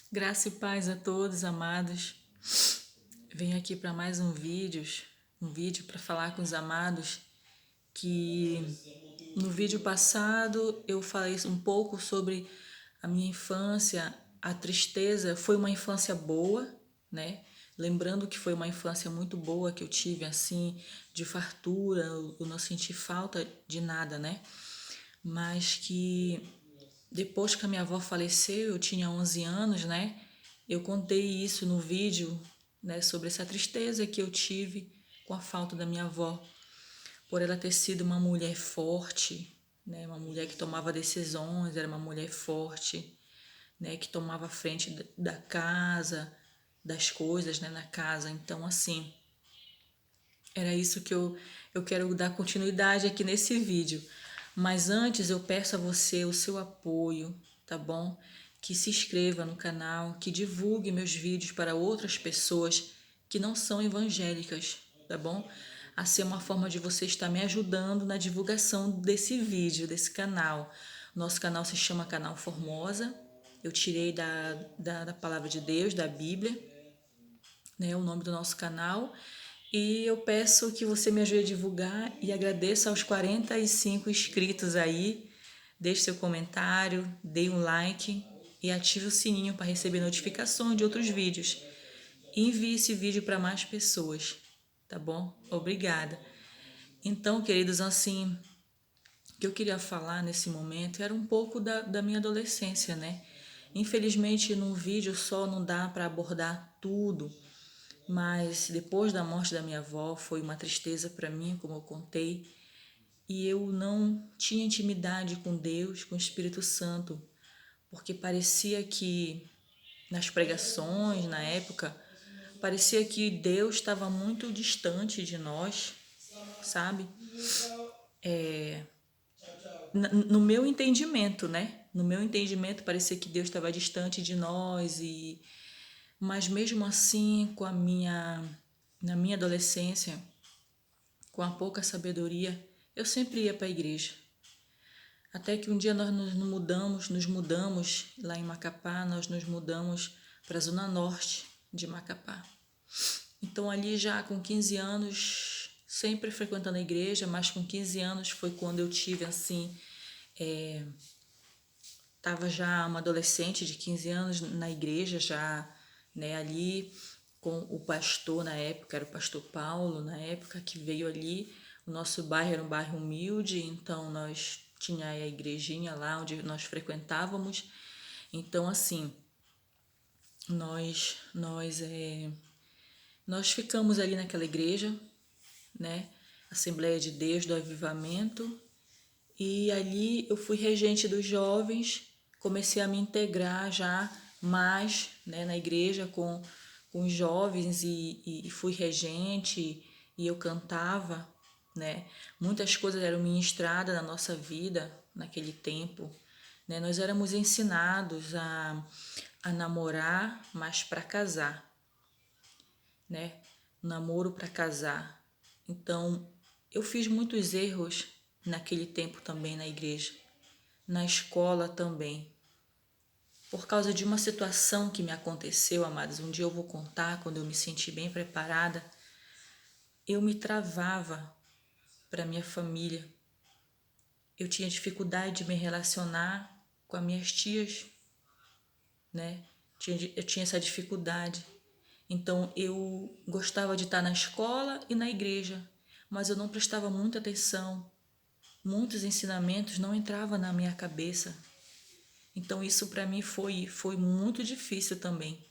Graça e paz a todos, amados. Venho aqui para mais um vídeo para falar com os amados que no vídeo passado eu falei um pouco sobre a minha infância, a tristeza. Foi uma infância boa, né? Lembrando que foi uma infância muito boa que eu tive, assim, de fartura, eu não senti falta de nada, né? Mas que depois que a minha avó faleceu, eu tinha 11 anos, né? Eu contei isso no vídeo, né, sobre essa tristeza que eu tive com a falta da minha avó, por ela ter sido uma mulher forte, né, uma mulher que tomava decisões, era uma mulher forte, né, que tomava frente da casa, das coisas, né, na casa. Então, assim, era isso que eu quero dar continuidade aqui nesse vídeo. Mas antes eu peço a você o seu apoio, tá bom? Que se inscreva no canal, que divulgue meus vídeos para outras pessoas que não são evangélicas, tá bom? Assim é uma forma de você estar me ajudando na divulgação desse vídeo, desse canal. Nosso canal se chama Canal Formosa. Eu tirei da palavra de Deus, da Bíblia, né, o nome do nosso canal. E eu peço que você me ajude a divulgar e agradeço aos 45 inscritos aí. Deixe seu comentário, dê um like e ative o sininho para receber notificações de outros vídeos. E envie esse vídeo para mais pessoas, tá bom? Obrigada. Então, queridos, assim, o que eu queria falar nesse momento era um pouco da minha adolescência, né? Infelizmente, num vídeo só não dá para abordar tudo, mas depois da morte da minha avó foi uma tristeza para mim, como eu contei, e eu não tinha intimidade com Deus, com o Espírito Santo, porque parecia que nas pregações, na época, parecia que Deus estava muito distante de nós, sabe? No meu entendimento, né? No meu entendimento, parecia que Deus estava distante de nós, mas mesmo assim, na minha adolescência, com a pouca sabedoria, eu sempre ia para a igreja. Até que um dia nós nos mudamos lá em Macapá, nós nos mudamos para a zona norte de Macapá. Então ali já com 15 anos, sempre frequentando a igreja, mas com 15 anos foi quando eu tive assim, estava já uma adolescente de 15 anos na igreja já, né, ali com o pastor na época, era o pastor Paulo na época que veio ali. O nosso bairro era um bairro humilde, então nós tinha a igrejinha lá onde nós frequentávamos. Então assim, nós ficamos ali naquela igreja, né? Assembleia de Deus do Avivamento, e ali eu fui regente dos jovens, comecei a me integrar já mais, né, na igreja com os jovens e fui regente e eu cantava, né? Muitas coisas eram ministradas na nossa vida naquele tempo, né? Nós éramos ensinados a namorar, mas para casar, né? Namoro para casar. Então, eu fiz muitos erros naquele tempo também na igreja, na escola também. Por causa de uma situação que me aconteceu, amados, um dia eu vou contar, quando eu me senti bem preparada, eu me travava para minha família. Eu tinha dificuldade de me relacionar com as minhas tias, né? Eu tinha essa dificuldade. Então eu gostava de estar na escola e na igreja, mas eu não prestava muita atenção. Muitos ensinamentos não entravam na minha cabeça. Então isso para mim foi muito difícil também.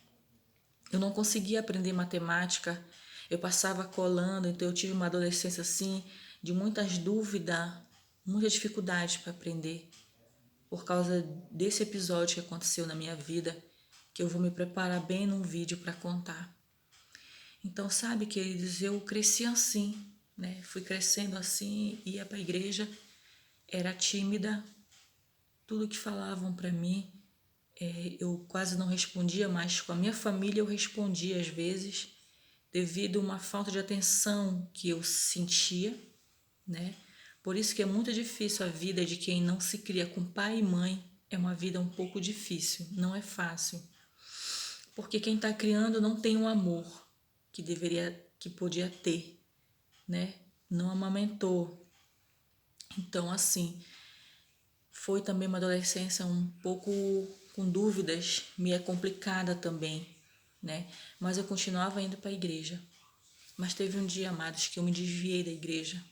Eu não conseguia aprender matemática, eu passava colando, então eu tive uma adolescência assim de muitas dúvidas, muita dificuldade para aprender, por causa desse episódio que aconteceu na minha vida, que eu vou me preparar bem num vídeo para contar. Então, sabe, queridos, eu cresci assim, né? Fui crescendo assim, ia para a igreja, era tímida, tudo que falavam para mim, eu quase não respondia, mas com a minha família eu respondia às vezes, devido a uma falta de atenção que eu sentia, né? Por isso que é muito difícil a vida de quem não se cria com pai e mãe, é uma vida um pouco difícil, não é fácil. porque quem está criando não tem um amor que podia ter, né? Não amamentou. Então, assim, foi também uma adolescência um pouco com dúvidas, meio complicada também, né? Mas eu continuava indo para a igreja. Mas teve um dia, amados, que eu me desviei da igreja.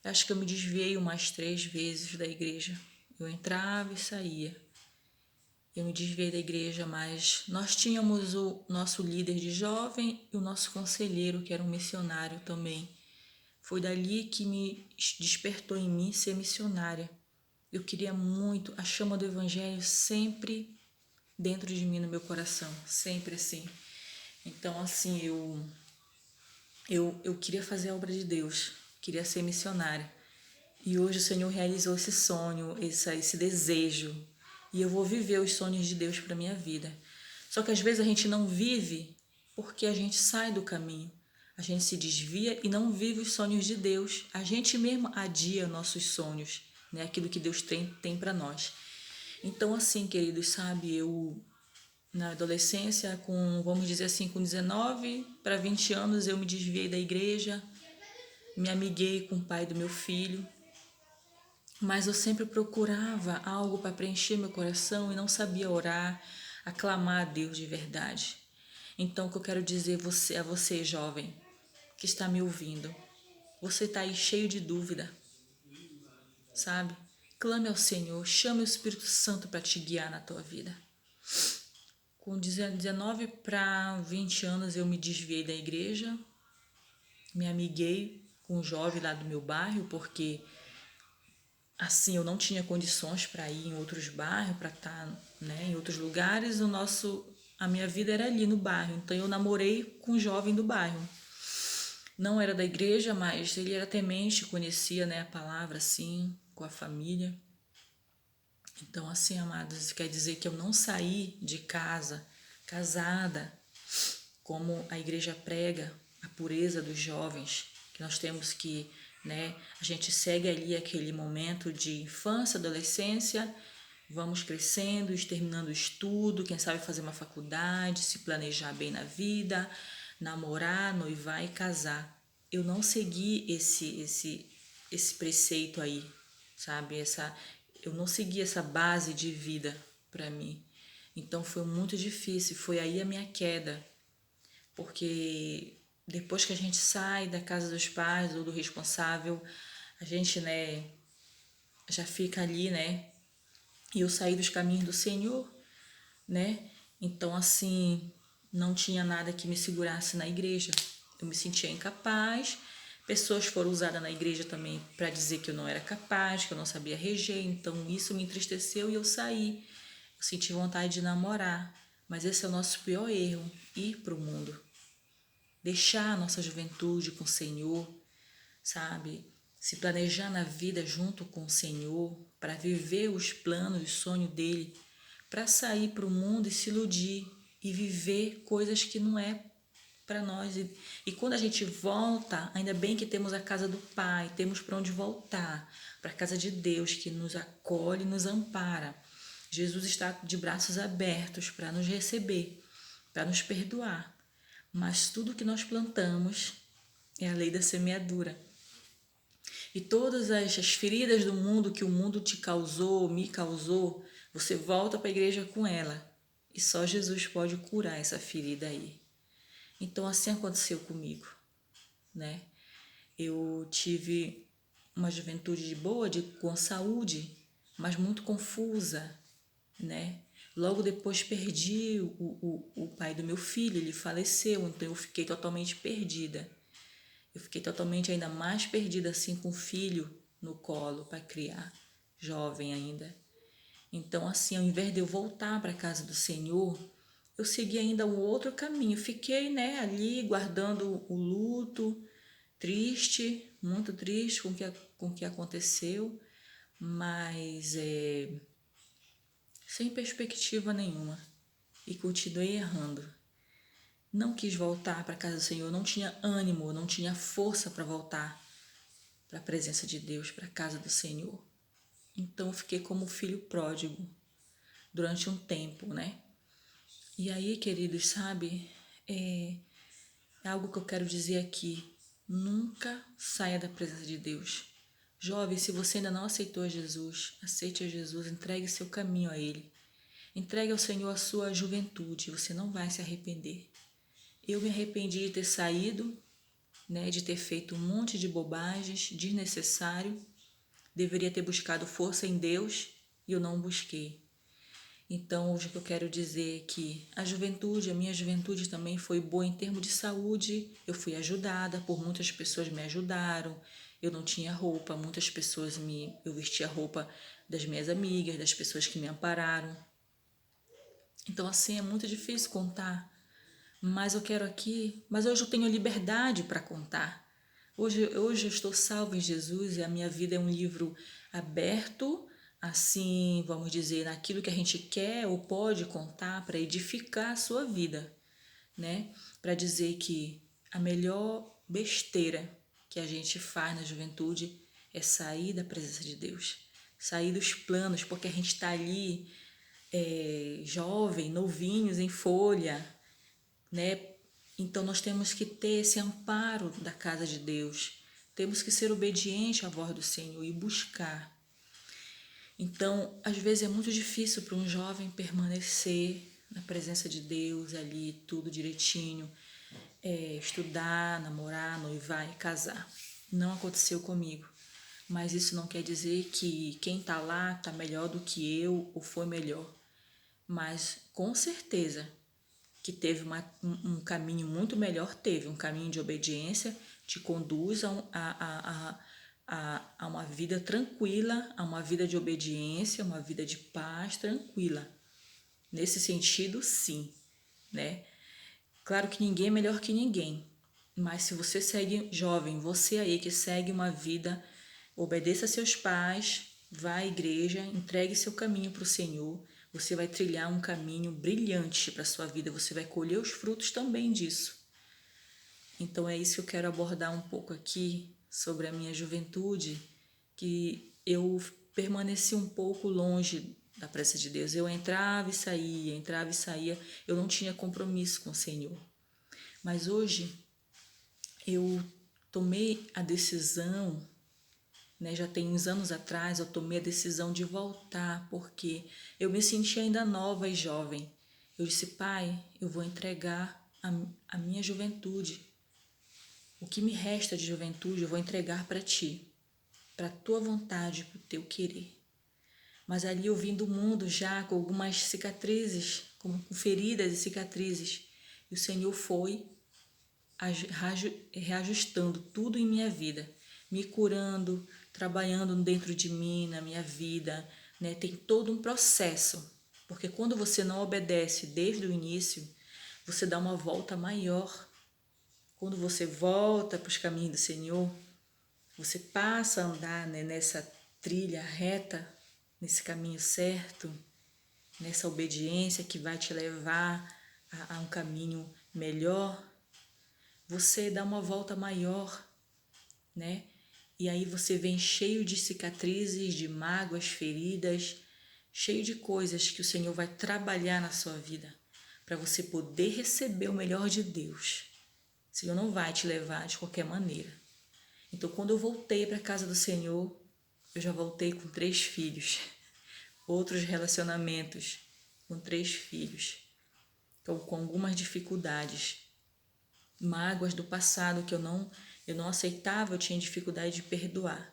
Eu acho que eu me desviei umas 3 vezes da igreja. Eu entrava e saía. Eu me desviei da igreja, mas nós tínhamos o nosso líder de jovem e o nosso conselheiro, que era um missionário também. Foi dali que me despertou em mim ser missionária. Eu queria muito a chama do evangelho sempre dentro de mim, no meu coração, sempre assim. Então, assim, eu queria fazer a obra de Deus, queria ser missionária. E hoje o Senhor realizou esse sonho, esse desejo. E eu vou viver os sonhos de Deus para minha vida. Só que às vezes a gente não vive porque a gente sai do caminho. A gente se desvia e não vive os sonhos de Deus. A gente mesmo adia nossos sonhos, né? Aquilo que Deus tem para nós. Então, assim, queridos, sabe, eu na adolescência, vamos dizer assim, com 19 para 20 anos, eu me desviei da igreja, me amiguei com o pai do meu filho, mas eu sempre procurava algo para preencher meu coração e não sabia orar, aclamar a Deus de verdade. Então, o que eu quero dizer a você, jovem, que está me ouvindo, você está aí cheio de dúvida, sabe? Clame ao Senhor, chame o Espírito Santo para te guiar na tua vida. Com 19 para 20 anos eu me desviei da igreja, me amiguei com um jovem lá do meu bairro, porque assim eu não tinha condições para ir em outros bairros, para estar, né, em outros lugares. A minha vida era ali no bairro, então eu namorei com um jovem do bairro. Não era da igreja, mas ele era temente, conhecia, né, a palavra assim, com a família. Então, assim, amados, isso quer dizer que eu não saí de casa casada, como a igreja prega, a pureza dos jovens, que nós temos que, né, a gente segue ali aquele momento de infância, adolescência, vamos crescendo, terminando o estudo, quem sabe fazer uma faculdade, se planejar bem na vida, namorar, noivar e casar. Eu não segui esse preceito aí, sabe? Eu não segui essa base de vida para mim. Então foi muito difícil, foi aí a minha queda, porque depois que a gente sai da casa dos pais ou do responsável, a gente, né, já fica ali, né? E eu saí dos caminhos do Senhor, né? Então, assim, não tinha nada que me segurasse na igreja. Eu me sentia incapaz. Pessoas foram usadas na igreja também para dizer que eu não era capaz, que eu não sabia reger. Então, isso me entristeceu e eu saí. Eu senti vontade de namorar. Mas esse é o nosso pior erro, ir para o mundo. Deixar a nossa juventude com o Senhor, sabe? Se planejar na vida junto com o Senhor, para viver os planos e sonhos dele, para sair para o mundo e se iludir e viver coisas que não é para nós. E quando a gente volta, ainda bem que temos a casa do Pai, temos para onde voltar, para a casa de Deus que nos acolhe e nos ampara. Jesus está de braços abertos para nos receber, para nos perdoar. Mas tudo que nós plantamos é a lei da semeadura. E todas as feridas do mundo que o mundo te causou, me causou, você volta para a igreja com ela. E só Jesus pode curar essa ferida aí. Então assim aconteceu comigo, né? Eu tive uma juventude boa, com saúde, mas muito confusa, né? Logo depois perdi o pai do meu filho, ele faleceu, então eu fiquei totalmente perdida. Eu fiquei totalmente ainda mais perdida assim com o filho no colo para criar, jovem ainda. Então assim, ao invés de eu voltar para a casa do Senhor, eu segui ainda um outro caminho. Fiquei, né, ali guardando o luto, triste, muito triste com o que aconteceu, mas sem perspectiva nenhuma. E continuei errando. Não quis voltar para a casa do Senhor, não tinha ânimo, não tinha força para voltar para a presença de Deus, para a casa do Senhor. Então eu fiquei como filho pródigo durante um tempo, né? E aí, queridos, sabe, é algo que eu quero dizer aqui. Nunca saia da presença de Deus. Jovem, se você ainda não aceitou a Jesus, aceite a Jesus, entregue seu caminho a Ele. Entregue ao Senhor a sua juventude, você não vai se arrepender. Eu me arrependi de ter saído, né, de ter feito um monte de bobagens, desnecessário. Deveria ter buscado força em Deus e eu não busquei. Então, hoje o que eu quero dizer é que a minha juventude também foi boa em termos de saúde. Eu fui ajudada, por muitas pessoas me ajudaram. Eu não tinha roupa, eu vestia a roupa das minhas amigas, das pessoas que me ampararam. Então, assim, é muito difícil contar. Mas hoje eu tenho liberdade para contar. Hoje eu estou salva em Jesus e a minha vida é um livro aberto, assim, vamos dizer, naquilo que a gente quer ou pode contar para edificar a sua vida, né? Para dizer que a melhor besteira que a gente faz na juventude é sair da presença de Deus, sair dos planos, porque a gente está ali jovem, novinhos, em folha, né? Então nós temos que ter esse amparo da casa de Deus. Temos que ser obedientes à voz do Senhor e buscar. Então, às vezes é muito difícil para um jovem permanecer na presença de Deus ali, tudo direitinho, estudar, namorar, noivar e casar. Não aconteceu comigo. Mas isso não quer dizer que quem está lá está melhor do que eu ou foi melhor. Mas com certeza que teve um caminho muito melhor, teve um caminho de obediência, te conduz a uma vida tranquila, a uma vida de obediência, uma vida de paz tranquila. Nesse sentido, sim, né? Claro que ninguém é melhor que ninguém, mas se você segue, jovem, você aí que segue uma vida, obedeça a seus pais, vá à igreja, entregue seu caminho para o Senhor, você vai trilhar um caminho brilhante para a sua vida, você vai colher os frutos também disso. Então é isso que eu quero abordar um pouco aqui sobre a minha juventude, que eu permaneci um pouco longe da presença de Deus. Eu entrava e saía, eu não tinha compromisso com o Senhor. Mas hoje eu tomei a decisão, né, já tem uns anos atrás, eu tomei a decisão de voltar, porque eu me sentia ainda nova e jovem. Eu disse, Pai, eu vou entregar a minha juventude. O que me resta de juventude eu vou entregar para Ti, para a Tua vontade, para o Teu querer. Mas ali eu vim do mundo já com algumas cicatrizes, com feridas e cicatrizes. E o Senhor foi reajustando tudo em minha vida, me curando, trabalhando dentro de mim, na minha vida, né? Tem todo um processo, porque quando você não obedece desde o início, você dá uma volta maior. Quando você volta para os caminhos do Senhor, você passa a andar, né, nessa trilha reta, nesse caminho certo, nessa obediência que vai te levar a um caminho melhor. Você dá uma volta maior, né? E aí você vem cheio de cicatrizes, de mágoas, feridas, cheio de coisas que o Senhor vai trabalhar na sua vida para você poder receber o melhor de Deus. O Senhor não vai te levar de qualquer maneira. Então, quando eu voltei para a casa do Senhor, eu já voltei com 3 filhos, outros relacionamentos com 3 filhos, com algumas dificuldades, mágoas do passado que eu não aceitava, eu tinha dificuldade de perdoar.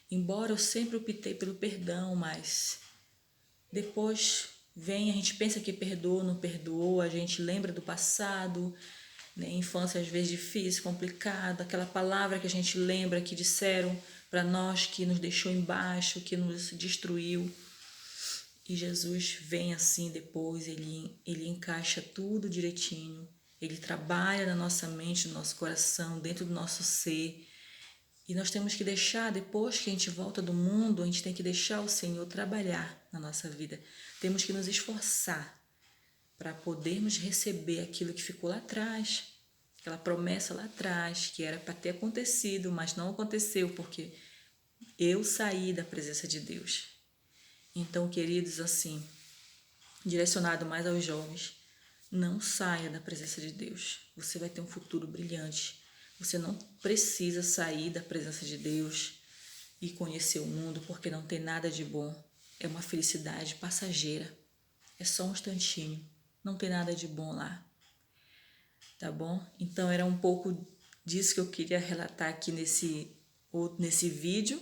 Embora eu sempre optei pelo perdão, mas depois vem, a gente pensa que perdoou, não perdoou, a gente lembra do passado, né? Infância às vezes difícil, complicada, aquela palavra que a gente lembra que disseram para nós que nos deixou embaixo, que nos destruiu. E Jesus vem assim depois, ele encaixa tudo direitinho, ele trabalha na nossa mente, no nosso coração, dentro do nosso ser. E nós temos que deixar, depois que a gente volta do mundo, a gente tem que deixar o Senhor trabalhar na nossa vida. Temos que nos esforçar para podermos receber aquilo que ficou lá atrás, aquela promessa lá atrás, que era para ter acontecido, mas não aconteceu, porque eu saí da presença de Deus. Então, queridos, assim, direcionado mais aos jovens, Não saia da presença de Deus. Você vai ter um futuro brilhante. Você não precisa sair da presença de Deus e conhecer o mundo, porque não tem nada de bom. É uma felicidade passageira. É só um instantinho. Não tem nada de bom lá. Tá bom? Então era um pouco disso que eu queria relatar aqui nesse vídeo.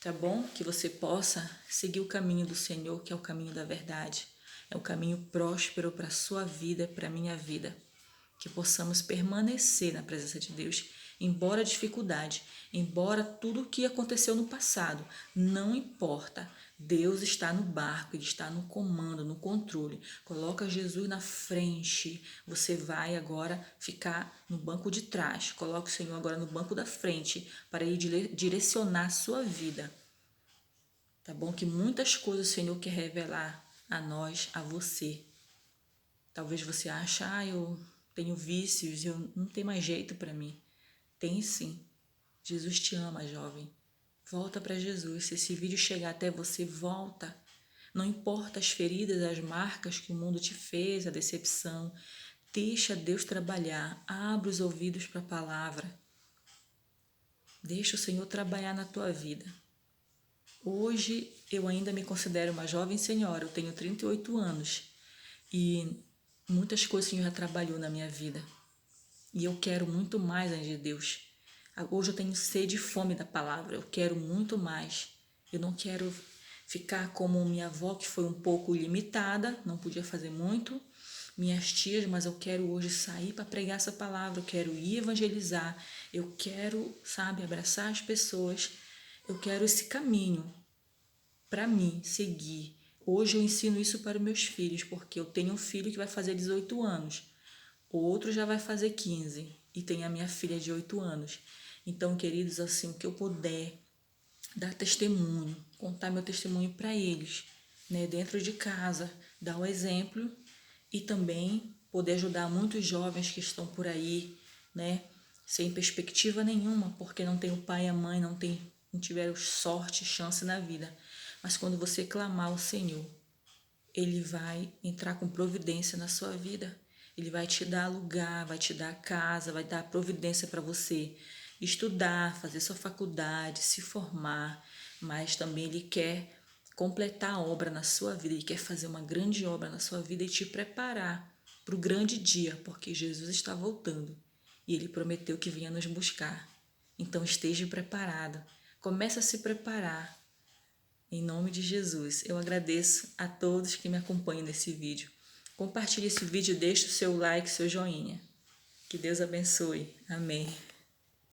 Tá bom? Que você possa seguir o caminho do Senhor, que é o caminho da verdade. É o caminho próspero para a sua vida, para a minha vida. Que possamos permanecer na presença de Deus, embora a dificuldade, embora tudo o que aconteceu no passado, não importa. Deus está no barco, Ele está no comando, no controle. Coloca Jesus na frente. Você vai agora ficar no banco de trás. Coloca o Senhor agora no banco da frente para Ele direcionar a sua vida. Tá bom? Que muitas coisas o Senhor quer revelar a nós, a você. Talvez você ache, eu tenho vícios, eu não tem mais jeito para mim. Tem sim. Jesus te ama, jovem. Volta para Jesus. Se esse vídeo chegar até você, volta. Não importa as feridas, as marcas que o mundo te fez, a decepção. Deixa Deus trabalhar. Abre os ouvidos para a palavra. Deixa o Senhor trabalhar na tua vida. Hoje eu ainda me considero uma jovem senhora. Eu tenho 38 anos. E muitas coisas o Senhor já trabalhou na minha vida. E eu quero muito mais ainda de Deus. Hoje eu tenho sede e fome da palavra. Eu quero muito mais. Eu não quero ficar como minha avó, que foi um pouco limitada, não podia fazer muito. Minhas tias, mas eu quero hoje sair para pregar essa palavra. Eu quero ir evangelizar. Eu quero, abraçar as pessoas. Eu quero esse caminho para mim seguir. Hoje eu ensino isso para os meus filhos, porque eu tenho um filho que vai fazer 18 anos. O outro já vai fazer 15 e tem a minha filha de 8 anos. Então, queridos, assim, o que eu puder dar testemunho, contar meu testemunho para eles, né, dentro de casa, dar o exemplo e também poder ajudar muitos jovens que estão por aí, né, sem perspectiva nenhuma, porque não tem o pai e a mãe, não tiveram sorte, chance na vida. Mas quando você clamar ao Senhor, Ele vai entrar com providência na sua vida. Ele vai te dar lugar, vai te dar casa, vai dar providência para você estudar, fazer sua faculdade, se formar, mas também Ele quer completar a obra na sua vida, Ele quer fazer uma grande obra na sua vida e te preparar para o grande dia, porque Jesus está voltando e Ele prometeu que vinha nos buscar. Então esteja preparado, comece a se preparar. Em nome de Jesus, eu agradeço a todos que me acompanham nesse vídeo. Compartilhe esse vídeo, deixe o seu like, seu joinha. Que Deus abençoe. Amém.